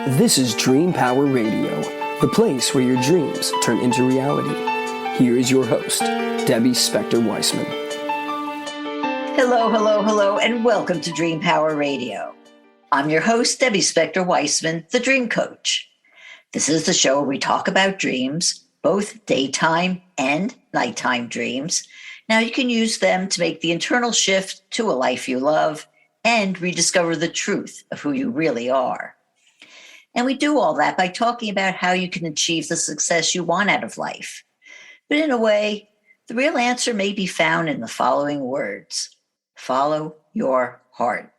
This is Dream Power Radio, the place where your dreams turn into reality. Here is your host, Debbie Spector-Weissman. Hello, hello, hello, and welcome to Dream Power Radio. I'm your host, Debbie Spector-Weissman, the Dream Coach. This is the show where we talk about dreams, both daytime and nighttime dreams. Now you can use them to make the internal shift to a life you love and rediscover the truth of who you really are. And we do all that by talking about how you can achieve the success you want out of life. But in a way, the real answer may be found in the following words: follow your heart.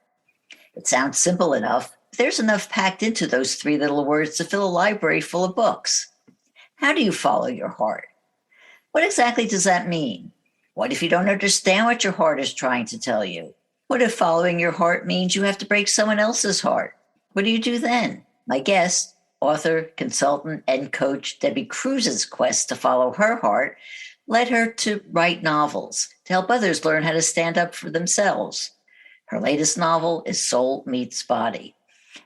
It sounds simple enough, but there's enough packed into those three little words to fill a library full of books. How do you follow your heart? What exactly does that mean? What if you don't understand what your heart is trying to tell you? What if following your heart means you have to break someone else's heart? What do you do then? My guest, author, consultant, and coach Debby Krusz's quest to follow her heart led her to write novels to help others learn how to stand up for themselves. Her latest novel is Soul Meets Body.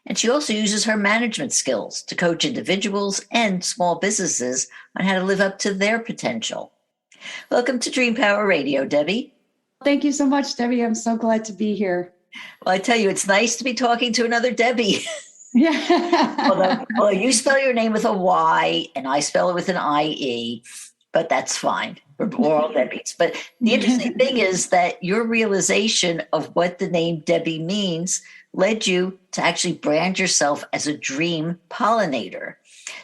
And she also uses her management skills to coach individuals and small businesses on how to live up to their potential. Welcome to Dream Power Radio, Debbie. Thank you so much, Debbie. I'm so glad to be here. Well, I tell you, it's nice to be talking to another Debbie. Yeah. Although you spell your name with a Y and I spell it with an I-E, but that's fine. We're all Debbies. But the interesting thing is that your realization of what the name Debbie means led you to actually brand yourself as a dream pollinator.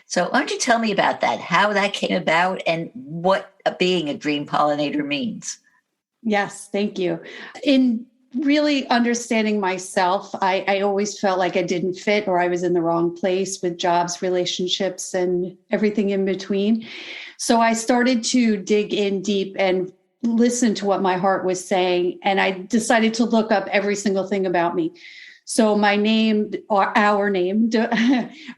So why don't you tell me about that, how that came about and what being a dream pollinator means? Yes, thank you. In really understanding myself, I always felt like I didn't fit or I was in the wrong place with jobs, relationships, and everything in between. So I started to dig in deep and listen to what my heart was saying. And I decided to look up every single thing about me. So my name, or our name,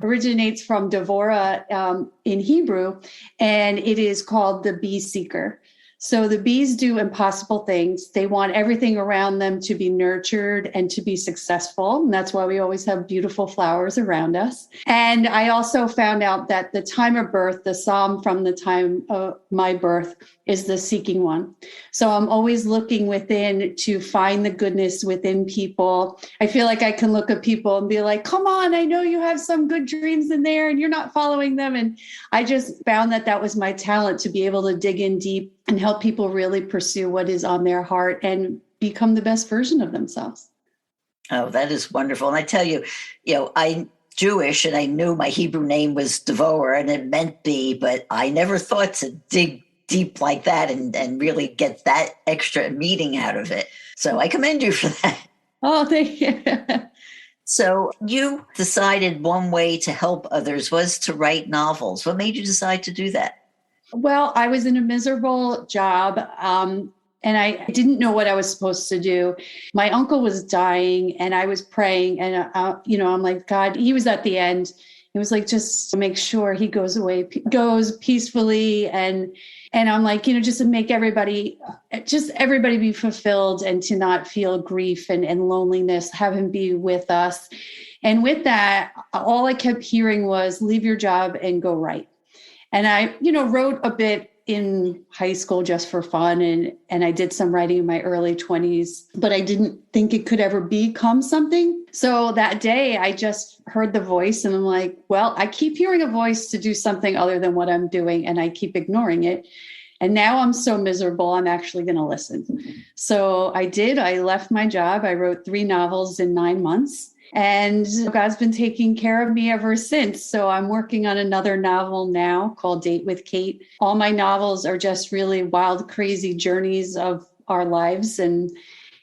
originates from Debra in Hebrew, and it is called the bee seeker. So the bees do impossible things. They want everything around them to be nurtured and to be successful. And that's why we always have beautiful flowers around us. And I also found out that the time of birth, the psalm from the time of my birth, is the seeking one. So I'm always looking within to find the goodness within people. I feel like I can look at people and be like, come on, I know you have some good dreams in there and you're not following them. And I just found that that was my talent, to be able to dig in deep and help people really pursue what is on their heart and become the best version of themselves. Oh, that is wonderful. And I tell you, I'm Jewish and I knew my Hebrew name was Devorah and it meant bee, but I never thought to dig deep like that and really get that extra meaning out of it. So I commend you for that. Oh, thank you. So you decided one way to help others was to write novels. What made you decide to do that? Well, I was in a miserable job, and I didn't know what I was supposed to do. My uncle was dying, and I was praying, and I'm like, God, he was at the end. He was like, just make sure he goes goes peacefully, and I'm like, just to make everybody be fulfilled and to not feel grief and loneliness, have him be with us. And with that, all I kept hearing was, leave your job and go write. And I, wrote a bit in high school just for fun. And I did some writing in my early 20s, but I didn't think it could ever become something. So that day I just heard the voice and I'm like, well, I keep hearing a voice to do something other than what I'm doing. And I keep ignoring it. And now I'm so miserable, I'm actually going to listen. So I did. I left my job. I wrote 3 novels in 9 months. And God's been taking care of me ever since. So I'm working on another novel now called Date with Kate. All my novels are just really wild, crazy journeys of our lives. And,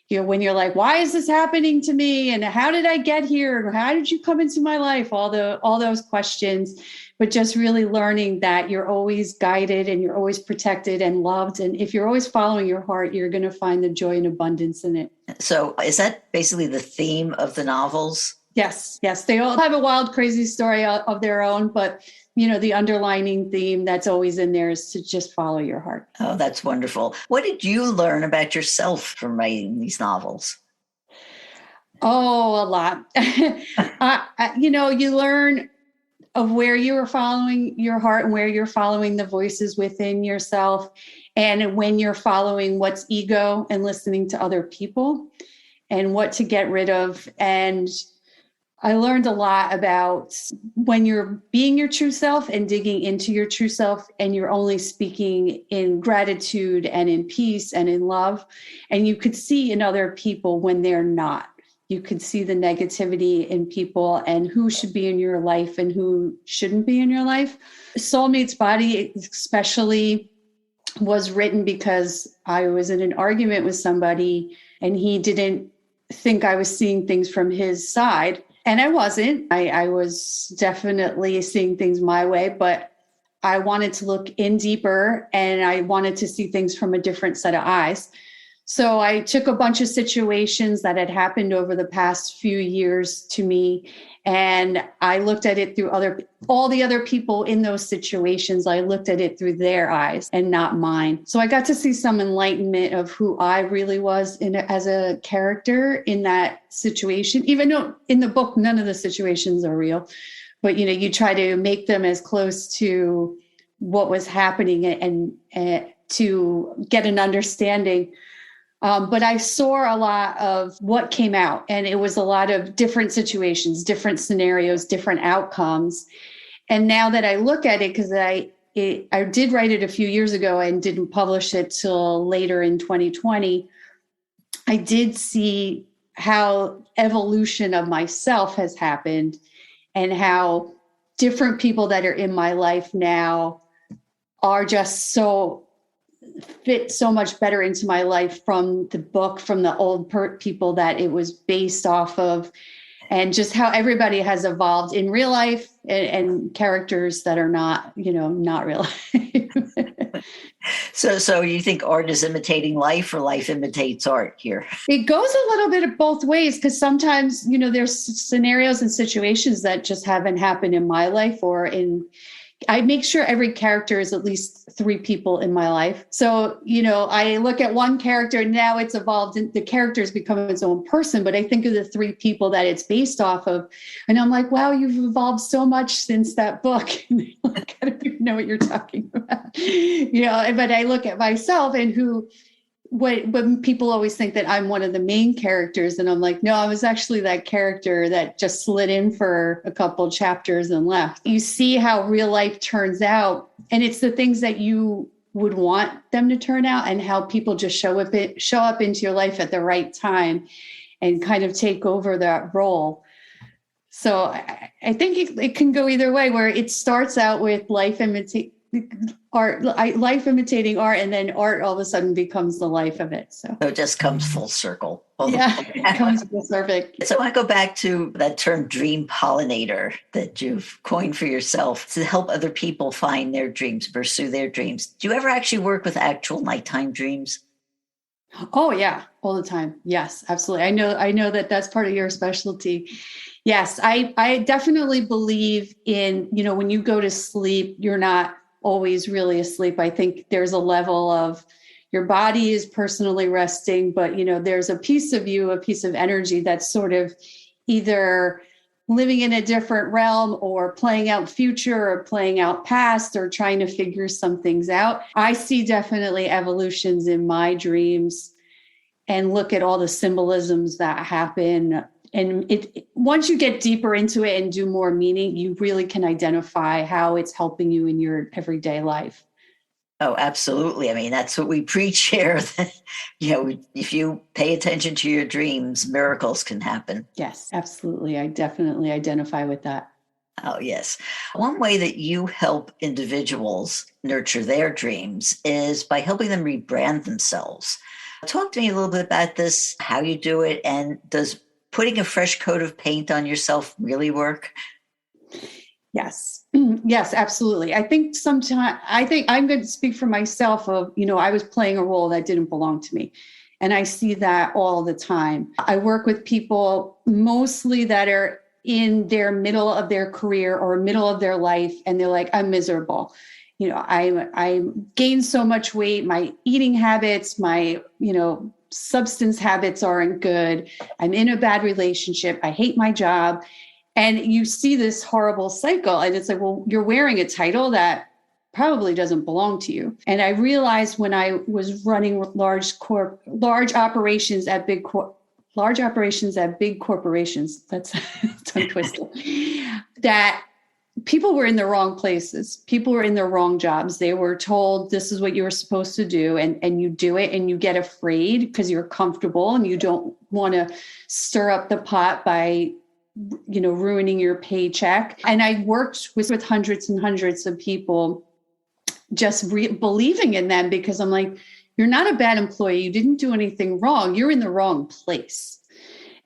when you're like, why is this happening to me? And how did I get here? How did you come into my life? All those questions, but just really learning that you're always guided and you're always protected and loved. And if you're always following your heart, you're going to find the joy and abundance in it. So is that basically the theme of the novels? Yes. They all have a wild, crazy story of their own, but the underlining theme that's always in there is to just follow your heart. Oh, that's wonderful. What did you learn about yourself from writing these novels? Oh, a lot. You learn of where you are following your heart and where you're following the voices within yourself, and when you're following what's ego and listening to other people, and what to get rid of. And I learned a lot about when you're being your true self and digging into your true self, and you're only speaking in gratitude and in peace and in love. And you could see in other people when they're not. You could see the negativity in people and who should be in your life and who shouldn't be in your life. Soulmate's Body especially was written because I was in an argument with somebody and he didn't think I was seeing things from his side. And I wasn't. I was definitely seeing things my way, but I wanted to look in deeper and I wanted to see things from a different set of eyes. So I took a bunch of situations that had happened over the past few years to me, and I looked at it through all the other people in those situations. I looked at it through their eyes and not mine. So I got to see some enlightenment of who I really was as a character in that situation, even though in the book, none of the situations are real, but you try to make them as close to what was happening and to get an understanding. But I saw a lot of what came out, and it was a lot of different situations, different scenarios, different outcomes. And now that I look at it, because I did write it a few years ago and didn't publish it till later in 2020, I did see how evolution of myself has happened and how different people that are in my life now are just fit so much better into my life from the book, from the old people that it was based off of, and just how everybody has evolved in real life and characters that are not real life. So you think art is imitating life or life imitates art here? It goes a little bit of both ways, because sometimes, there's scenarios and situations that just haven't happened in my life I make sure every character is at least 3 people in my life. So, I look at one character and now it's evolved and the character has become its own person, but I think of the 3 people that it's based off of. And I'm like, wow, you've evolved so much since that book. I don't even know what you're talking about. But I look at myself and when people always think that I'm one of the main characters, and I'm like, no, I was actually that character that just slid in for a couple chapters and left. You see how real life turns out, and it's the things that you would want them to turn out, and how people just show up into your life at the right time and kind of take over that role. So I think it can go either way, where it starts out with life imitating art, and then art all of a sudden becomes the life of it. So it just comes full circle. Yeah, it comes full circle. So I go back to that term dream pollinator that you've coined for yourself to help other people find their dreams, pursue their dreams. Do you ever actually work with actual nighttime dreams? Oh yeah, all the time. Yes, absolutely. I know that that's part of your specialty. Yes, I definitely believe in, when you go to sleep, you're not always really asleep. I think there's a level of your body is personally resting, but there's a piece of you, a piece of energy that's sort of either living in a different realm or playing out future or playing out past or trying to figure some things out. I see definitely evolutions in my dreams and look at all the symbolisms that happen. And once you get deeper into it and do more meaning, you really can identify how it's helping you in your everyday life. Oh, absolutely. I mean, that's what we preach here. If you pay attention to your dreams, miracles can happen. Yes, absolutely. I definitely identify with that. Oh, yes. One way that you help individuals nurture their dreams is by helping them rebrand themselves. Talk to me a little bit about this, how you do it, and does putting a fresh coat of paint on yourself really work? Yes. Yes, absolutely. I think I'm going to speak for myself of, I was playing a role that didn't belong to me. And I see that all the time. I work with people mostly that are in their middle of their career or middle of their life. And they're like, I'm miserable. I gained so much weight, my eating habits, my, substance habits aren't good. I'm in a bad relationship. I hate my job. And you see this horrible cycle. And it's like, well, you're wearing a title that probably doesn't belong to you. And I realized when I was running large operations at big corporations, that's tongue twister, that people were in the wrong places. People were in the wrong jobs. They were told this is what you were supposed to do. And you do it and you get afraid because you're comfortable and you don't want to stir up the pot by, ruining your paycheck. And I worked with hundreds and hundreds of people just believing in them, because I'm like, you're not a bad employee. You didn't do anything wrong. You're in the wrong place.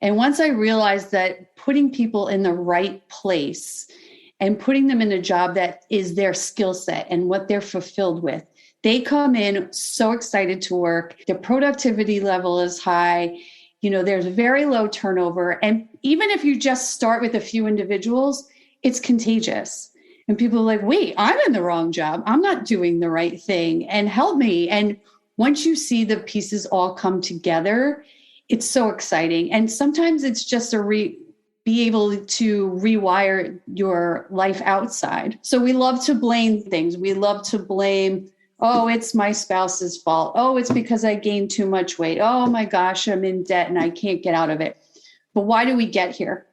And once I realized that putting people in the right place and putting them in a job that is their skill set and what they're fulfilled with, they come in so excited to work. Their productivity level is high. There's very low turnover. And even if you just start with a few individuals, it's contagious. And people are like, wait, I'm in the wrong job. I'm not doing the right thing, and help me. And once you see the pieces all come together, it's so exciting. And sometimes it's just be able to rewire your life outside. So we love to blame things. We love to blame, oh, it's my spouse's fault. Oh, it's because I gained too much weight. Oh my gosh, I'm in debt and I can't get out of it. But why do we get here?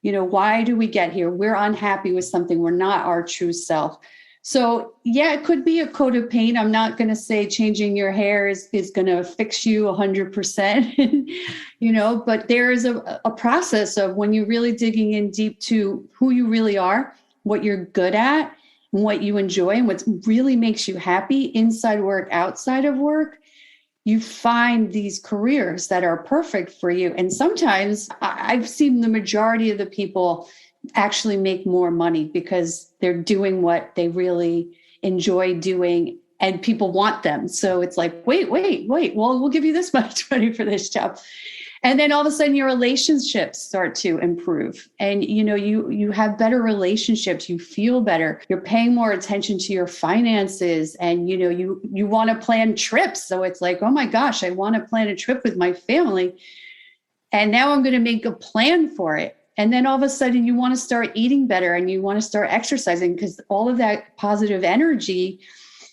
Why do we get here? We're unhappy with something. We're not our true self. So yeah, it could be a coat of paint. I'm not going to say changing your hair is going to fix you 100%, but there is a process of when you're really digging in deep to who you really are, what you're good at, and what you enjoy, and what really makes you happy inside work, outside of work. You find these careers that are perfect for you. And sometimes I've seen the majority of the people actually make more money because they're doing what they really enjoy doing and people want them. So it's like, wait, well, we'll give you this much money for this job. And then all of a sudden your relationships start to improve, and you have better relationships, you feel better, you're paying more attention to your finances, and you want to plan trips. So it's like, oh my gosh, I want to plan a trip with my family, and now I'm going to make a plan for it. And then all of a sudden you want to start eating better and you want to start exercising, because all of that positive energy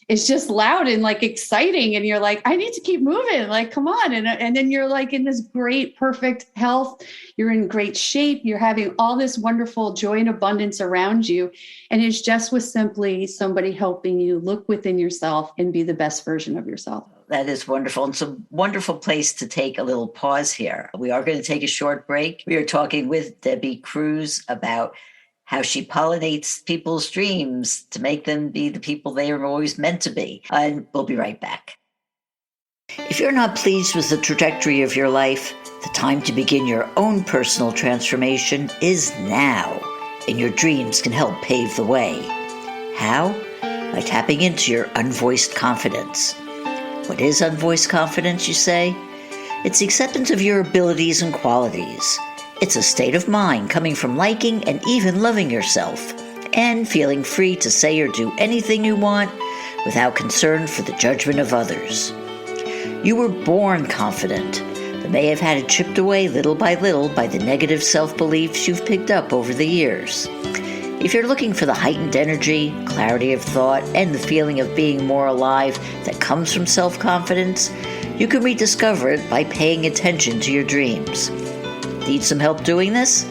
is just loud and like exciting. And you're like, I need to keep moving. Like, come on. And then you're like in this great, perfect health. You're in great shape. You're having all this wonderful joy and abundance around you. And it's just with simply somebody helping you look within yourself and be the best version of yourself. That is wonderful. And it's a wonderful place to take a little pause here. We are going to take a short break. We are talking with Debby Krusz about how she pollinates people's dreams to make them be the people they are always meant to be. And we'll be right back. If you're not pleased with the trajectory of your life, the time to begin your own personal transformation is now, and your dreams can help pave the way. How? By tapping into your unvoiced confidence. What is unvoiced confidence, you say? It's the acceptance of your abilities and qualities. It's a state of mind coming from liking and even loving yourself, and feeling free to say or do anything you want without concern for the judgment of others. You were born confident, but may have had it chipped away little by little by the negative self-beliefs you've picked up over the years. If you're looking for the heightened energy, clarity of thought, and the feeling of being more alive that comes from self-confidence, you can rediscover it by paying attention to your dreams. Need some help doing this?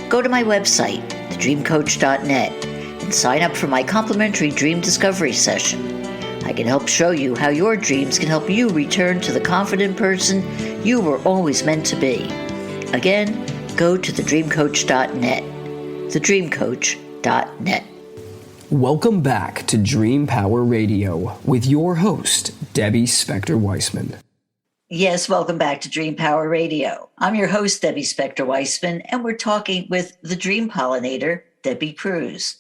Go to my website, thedreamcoach.net, and sign up for my complimentary dream discovery session. I can help show you how your dreams can help you return to the confident person you were always meant to be. Again, go to thedreamcoach.net, thedreamcoach.net. Welcome back to Dream Power Radio with your host, Debbie Spector-Weissman. Yes, welcome back to Dream Power Radio. I'm your host, Debbie Spector-Weissman, and we're talking with the Dream Pollinator, Debby Krusz.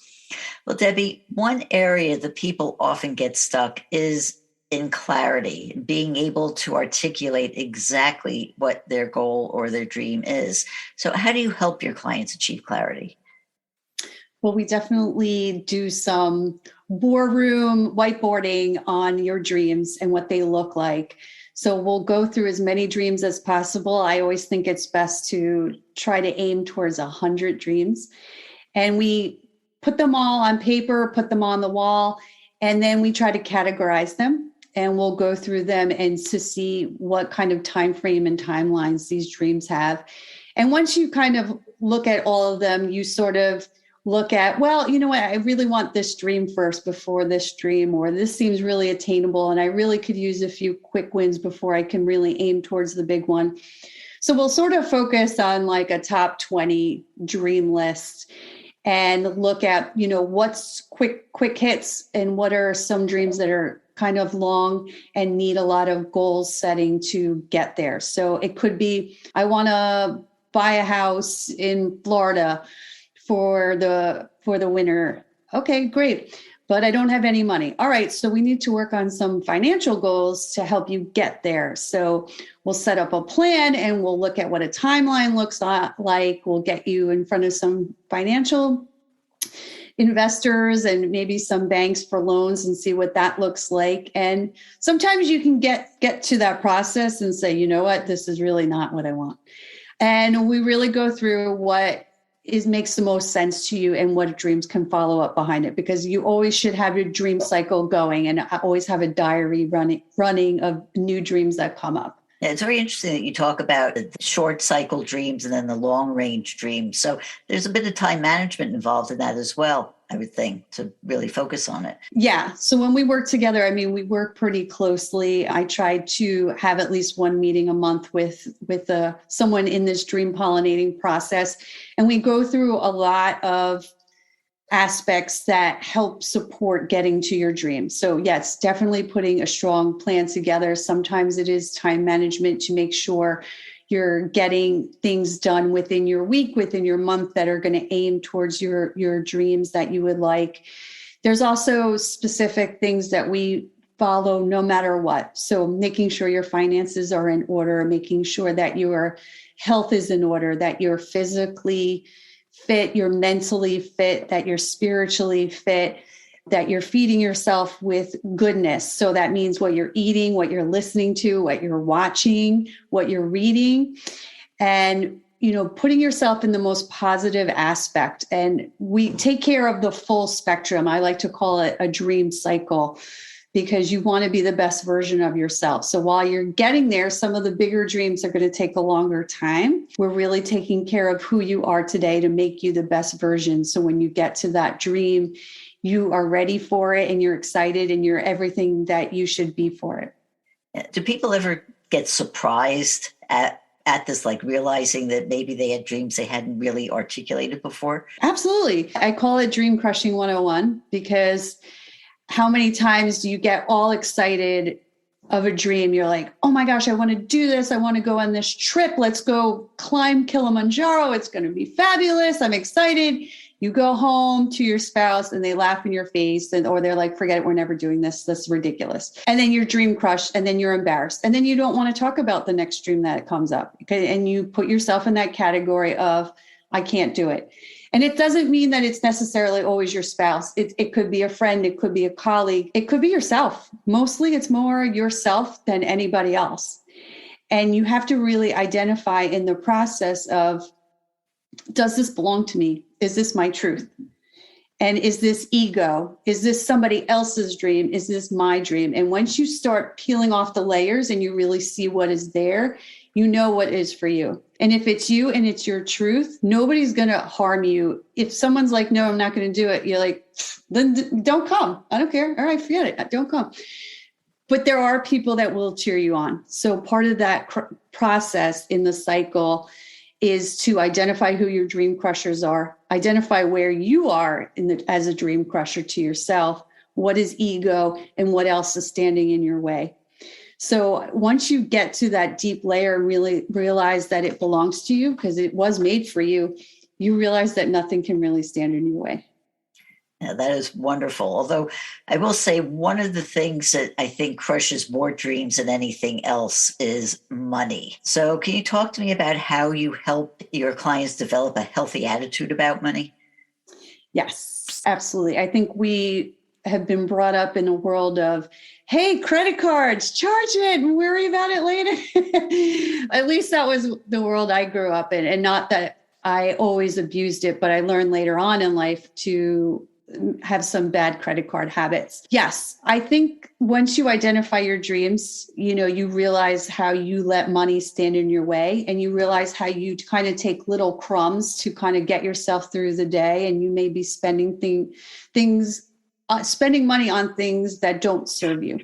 Well, Debbie, one area that people often get stuck is in clarity, being able to articulate exactly what their goal or their dream is. So how do you help your clients achieve clarity? Well, we definitely do some war room whiteboarding on your dreams and what they look like. So we'll go through as many dreams as possible. I always think it's best to try to aim towards 100 dreams. And we put them all on paper, put them on the wall, and then we try to categorize them. And we'll go through them and to see what kind of time frame and timelines these dreams have. And once you kind of look at all of them, you sort of look at, well, you know what, I really want this dream first before this dream, or this seems really attainable and I really could use a few quick wins before I can really aim towards the big one. So we'll sort of focus on like a top 20 dream list and look at, what's quick hits and what are some dreams that are kind of long and need a lot of goal setting to get there. So it could be, I want to buy a house in Florida for the winter. Okay, great. But I don't have any money. All right. So we need to work on some financial goals to help you get there. So we'll set up a plan and we'll look at what a timeline looks like. We'll get you in front of some financial investors and maybe some banks for loans and see what that looks like. And sometimes you can get to that process and say, you know what, this is really not what I want. And we really go through what makes the most sense to you and what dreams can follow up behind it, because you always should have your dream cycle going and always have a diary running of new dreams that come up. Yeah, it's very interesting that you talk about the short cycle dreams and then the long range dreams. So there's a bit of time management involved in that as well, I would think, to really focus on it. Yeah. So when we work together, we work pretty closely. I try to have at least one meeting a month with someone in this dream pollinating process. And we go through a lot of aspects that help support getting to your dream. So yes, definitely putting a strong plan together. Sometimes it is time management to make sure you're getting things done within your week, within your month that are going to aim towards your dreams that you would like. There's also specific things that we follow no matter what. So making sure your finances are in order, making sure that your health is in order, that you're physically fit, you're mentally fit, that you're spiritually fit, that you're feeding yourself with goodness. So that means what you're eating, what you're listening to, what you're watching, what you're reading, and, putting yourself in the most positive aspect. And we take care of the full spectrum. I like to call it a dream cycle, because you want to be the best version of yourself. So while you're getting there, some of the bigger dreams are going to take a longer time. We're really taking care of who you are today to make you the best version. So when you get to that dream, you are ready for it and you're excited and you're everything that you should be for it. Do people ever get surprised at this, like realizing that maybe they had dreams they hadn't really articulated before? Absolutely. I call it Dream Crushing 101, because how many times do you get all excited of a dream? You're like, oh my gosh, I want to do this. I want to go on this trip. Let's go climb Kilimanjaro. It's going to be fabulous. I'm excited. You go home to your spouse and they laugh in your face, or they're like, forget it. We're never doing this. This is ridiculous. And then you're dream crushed, and then you're embarrassed. And then you don't want to talk about the next dream that comes up. Okay? And you put yourself in that category of, I can't do it. And it doesn't mean that it's necessarily always your spouse. It could be a friend. It could be a colleague. It could be yourself. Mostly it's more yourself than anybody else. And you have to really identify in the process of, does this belong to me? Is this my truth? And is this ego? Is this somebody else's dream? Is this my dream? And once you start peeling off the layers and you really see what is there, you know what is for you. And if it's you and it's your truth, nobody's going to harm you. If someone's like, no, I'm not going to do it, you're like, then don't come. I don't care. All right, forget it. Don't come. But there are people that will cheer you on. So part of that process in the cycle is to identify who your dream crushers are, identify where you are as a dream crusher to yourself, what is ego, and what else is standing in your way. So once you get to that deep layer and really realize that it belongs to you because it was made for you, you realize that nothing can really stand in your way. Yeah, that is wonderful. Although I will say one of the things that I think crushes more dreams than anything else is money. So can you talk to me about how you help your clients develop a healthy attitude about money? Yes, absolutely. I think we have been brought up in a world of, hey, credit cards, charge it and worry about it later. At least that was the world I grew up in. And not that I always abused it, but I learned later on in life to have some bad credit card habits. Yes, I think once you identify your dreams, you realize how you let money stand in your way, and you realize how you kind of take little crumbs to kind of get yourself through the day. And you may be spending spending money on things that don't serve you.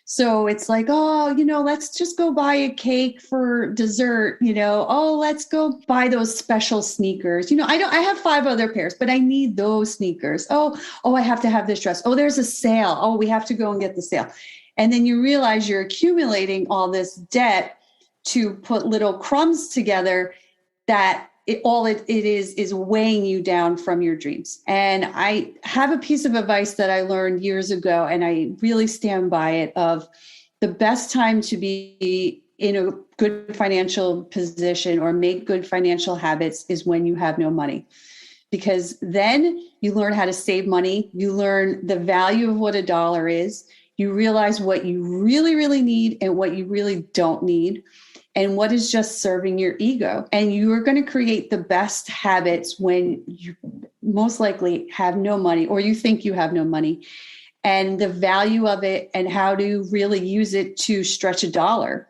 So it's like, let's just go buy a cake for dessert, let's go buy those special sneakers. I have 5 other pairs, but I need those sneakers. Oh, I have to have this dress. Oh, there's a sale. Oh, we have to go and get the sale. And then you realize you're accumulating all this debt to put little crumbs together that it is weighing you down from your dreams. And I have a piece of advice that I learned years ago, and I really stand by it, of the best time to be in a good financial position or make good financial habits is when you have no money. Because then you learn how to save money. You learn the value of what a dollar is. You realize what you really, really need and what you really don't need, and what is just serving your ego. And you are going to create the best habits when you most likely have no money, or you think you have no money, and the value of it and how to really use it to stretch a dollar.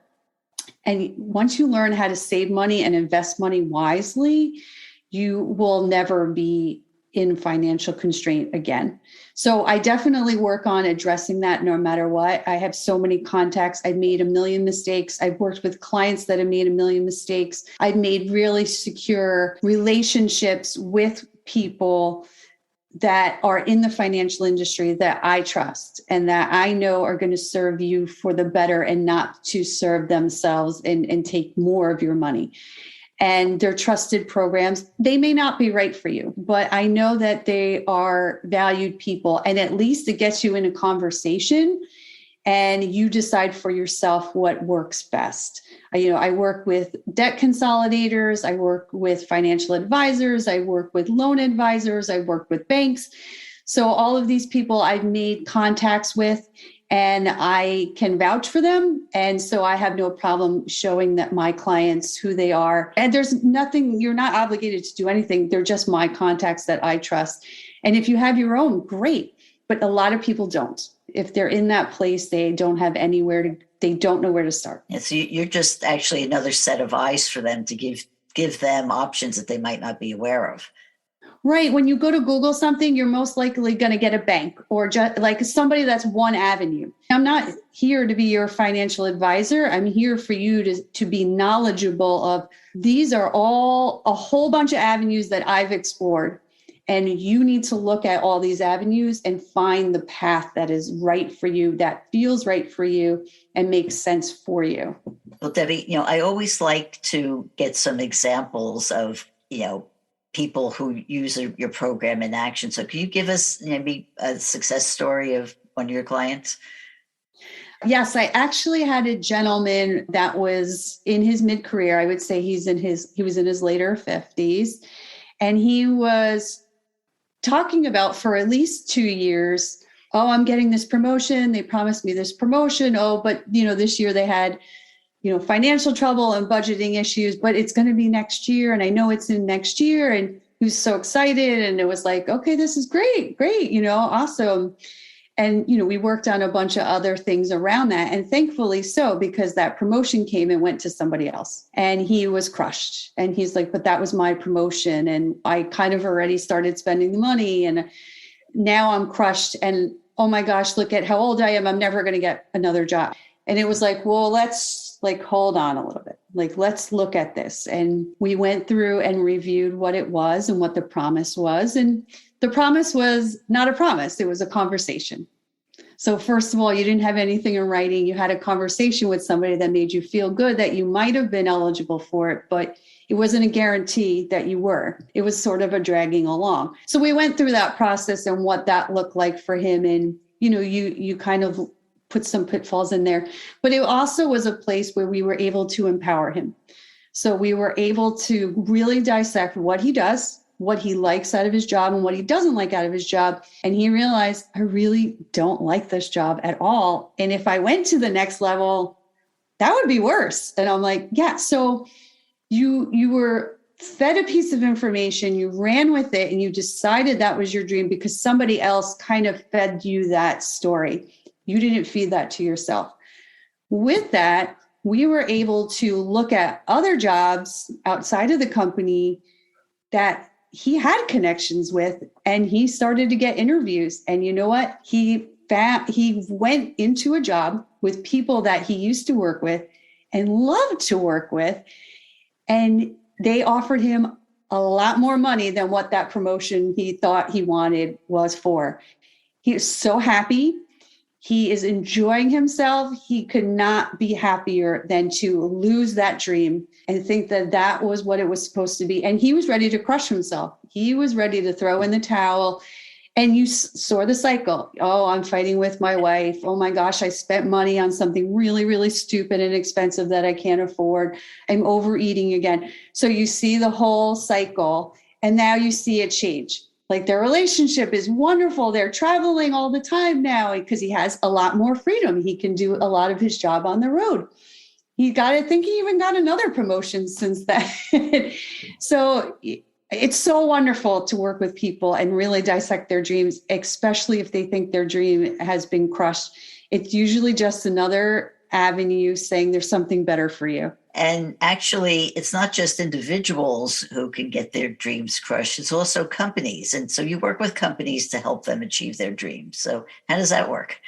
And once you learn how to save money and invest money wisely, you will never be in financial constraint again. So I definitely work on addressing that no matter what. I have so many contacts. I've made a million mistakes. I've worked with clients that have made a million mistakes. I've made really secure relationships with people that are in the financial industry that I trust and that I know are going to serve you for the better and not to serve themselves and take more of your money. And they're trusted programs. They may not be right for you, but I know that they are valued people. And at least it gets you in a conversation and you decide for yourself what works best. I work with debt consolidators. I work with financial advisors. I work with loan advisors. I work with banks. So all of these people I've made contacts with, and I can vouch for them. And so I have no problem showing that my clients who they are. And there's nothing, you're not obligated to do anything. They're just my contacts that I trust. And if you have your own, great. But a lot of people don't. If they're in that place, they don't have they don't know where to start. Yeah, so you're just actually another set of eyes for them to give them options that they might not be aware of. Right. When you go to Google something, you're most likely going to get a bank or just like somebody that's one avenue. I'm not here to be your financial advisor. I'm here for you to be knowledgeable of these are all a whole bunch of avenues that I've explored. And you need to look at all these avenues and find the path that is right for you, that feels right for you and makes sense for you. Well, Debbie, I always like to get some examples of, people who use your program in action. So can you give us maybe a success story of one of your clients? Yes, I actually had a gentleman that was in his mid-career. I would say he was in his later 50s. And he was talking about for at least 2 years, oh, I'm getting this promotion. They promised me this promotion. Oh, but this year they had financial trouble and budgeting issues, but it's going to be next year. And I know it's in next year. And he was so excited. And it was like, okay, this is great, awesome. And, we worked on a bunch of other things around that. And thankfully so, because that promotion came and went to somebody else. And he was crushed. And he's like, but that was my promotion. And I kind of already started spending the money. And now I'm crushed. And oh my gosh, look at how old I am. I'm never going to get another job. And it was like, well, let's hold on a little bit. Let's look at this. And we went through and reviewed what it was and what the promise was. And the promise was not a promise. It was a conversation. So first of all, you didn't have anything in writing. You had a conversation with somebody that made you feel good that you might have been eligible for it, but it wasn't a guarantee that you were. It was sort of a dragging along. So we went through that process and what that looked like for him. And, you kind of put some pitfalls in there, but it also was a place where we were able to empower him. So we were able to really dissect what he does, what he likes out of his job and what he doesn't like out of his job. And he realized, I really don't like this job at all. And if I went to the next level, that would be worse. And I'm like, yeah. So you were fed a piece of information, you ran with it, and you decided that was your dream because somebody else kind of fed you that story. You didn't feed that to yourself. With that, we were able to look at other jobs outside of the company that he had connections with, and he started to get interviews. And you know what? He went into a job with people that he used to work with and loved to work with, and they offered him a lot more money than what that promotion he thought he wanted was for. He is so happy. He is enjoying himself. He could not be happier than to lose that dream and think that that was what it was supposed to be. And he was ready to crush himself. He was ready to throw in the towel. And you saw the cycle. Oh, I'm fighting with my wife. Oh my gosh, I spent money on something really, really stupid and expensive that I can't afford. I'm overeating again. So you see the whole cycle, and now you see it change. Like their relationship is wonderful. They're traveling all the time now because he has a lot more freedom. He can do a lot of his job on the road. I think he even got another promotion since then. So it's so wonderful to work with people and really dissect their dreams, especially if they think their dream has been crushed. It's usually just another avenue saying there's something better for you. And actually, it's not just individuals who can get their dreams crushed. It's also companies. And so you work with companies to help them achieve their dreams. So how does that work?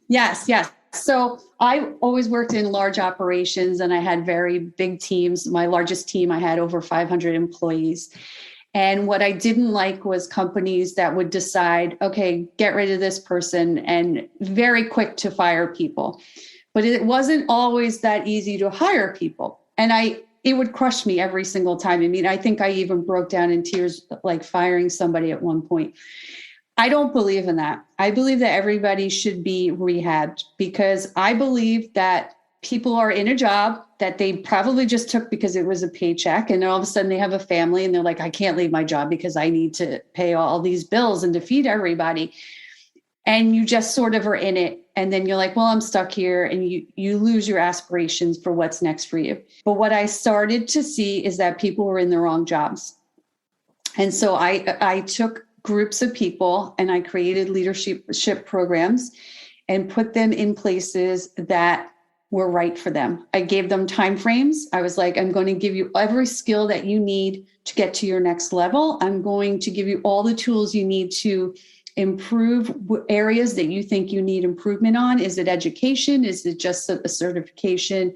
Yes. So I always worked in large operations, and I had very big teams. My largest team, I had over 500 employees. And what I didn't like was companies that would decide, okay, get rid of this person, and very quick to fire people. But it wasn't always that easy to hire people. And it would crush me every single time. I mean, I think I even broke down in tears, like firing somebody at one point. I don't believe in that. I believe that everybody should be rehabbed, because I believe that people are in a job that they probably just took because it was a paycheck, and all of a sudden they have a family and they're like, I can't leave my job because I need to pay all these bills and to feed everybody. And you just sort of are in it. And then you're like, well, I'm stuck here. And you lose your aspirations for what's next for you. But what I started to see is that people were in the wrong jobs. And so I took groups of people and I created leadership programs and put them in places that were right for them. I gave them timeframes. I was like, I'm going to give you every skill that you need to get to your next level. I'm going to give you all the tools you need to improve areas that you think you need improvement on. Is it education? Is it just a certification?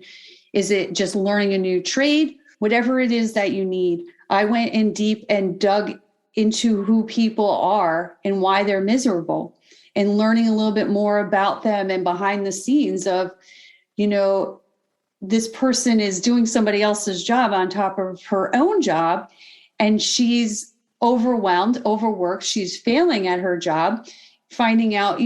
Is it just learning a new trade? Whatever it is that you need. I went in deep and dug into who people are and why they're miserable, and learning a little bit more about them and behind the scenes of, this person is doing somebody else's job on top of her own job, and she's overwhelmed, overworked. She's failing at her job, finding out,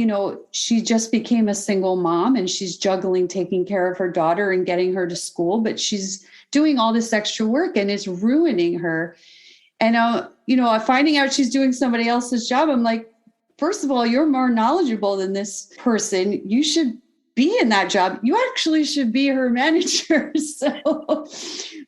she just became a single mom and she's juggling taking care of her daughter and getting her to school, but she's doing all this extra work and it's ruining her. And, finding out she's doing somebody else's job, I'm like, first of all, you're more knowledgeable than this person. You should be in that job. You actually should be her manager. So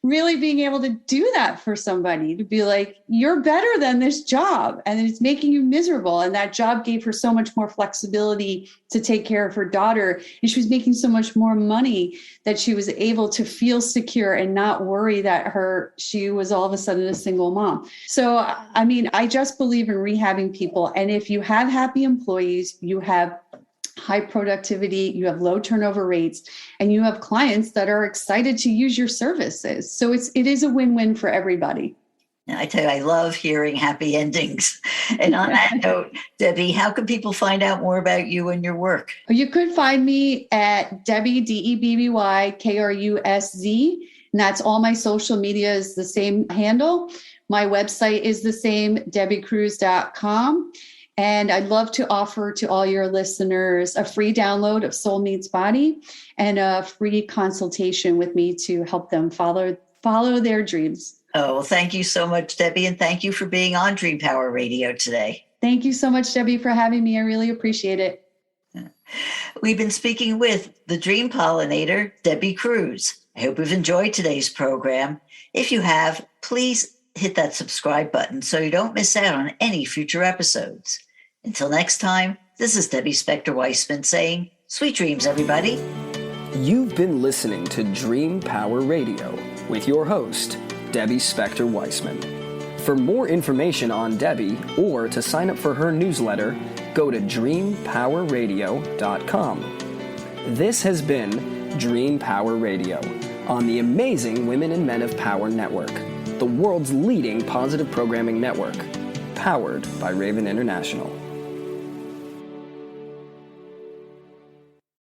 really being able to do that for somebody, to be like, you're better than this job and it's making you miserable. And that job gave her so much more flexibility to take care of her daughter. And she was making so much more money that she was able to feel secure and not worry that she was all of a sudden a single mom. So, I just believe in rehabbing people. And if you have happy employees, you have high productivity, you have low turnover rates, and you have clients that are excited to use your services. So it is a win-win for everybody. And I tell you, I love hearing happy endings. And on that note, Debbie, how can people find out more about you and your work? You could find me at Debby, DebbyKrusz, and that's all my social media is the same handle. My website is the same, debbykrusz.com. And I'd love to offer to all your listeners a free download of Soul Meets Body and a free consultation with me to help them follow their dreams. Oh, well, thank you so much, Debbie, and thank you for being on Dream Power Radio today. Thank you so much, Debbie, for having me. I really appreciate it. We've been speaking with the Dream Pollinator, Debby Krusz. I hope you've enjoyed today's program. If you have, please hit that subscribe button so you don't miss out on any future episodes. Until next time, this is Debbie Spector-Weissman saying, sweet dreams, everybody. You've been listening to Dream Power Radio with your host, Debbie Spector-Weissman. For more information on Debbie or to sign up for her newsletter, go to dreampowerradio.com. This has been Dream Power Radio on the amazing Women and Men of Power Network, the world's leading positive programming network, powered by Raven International.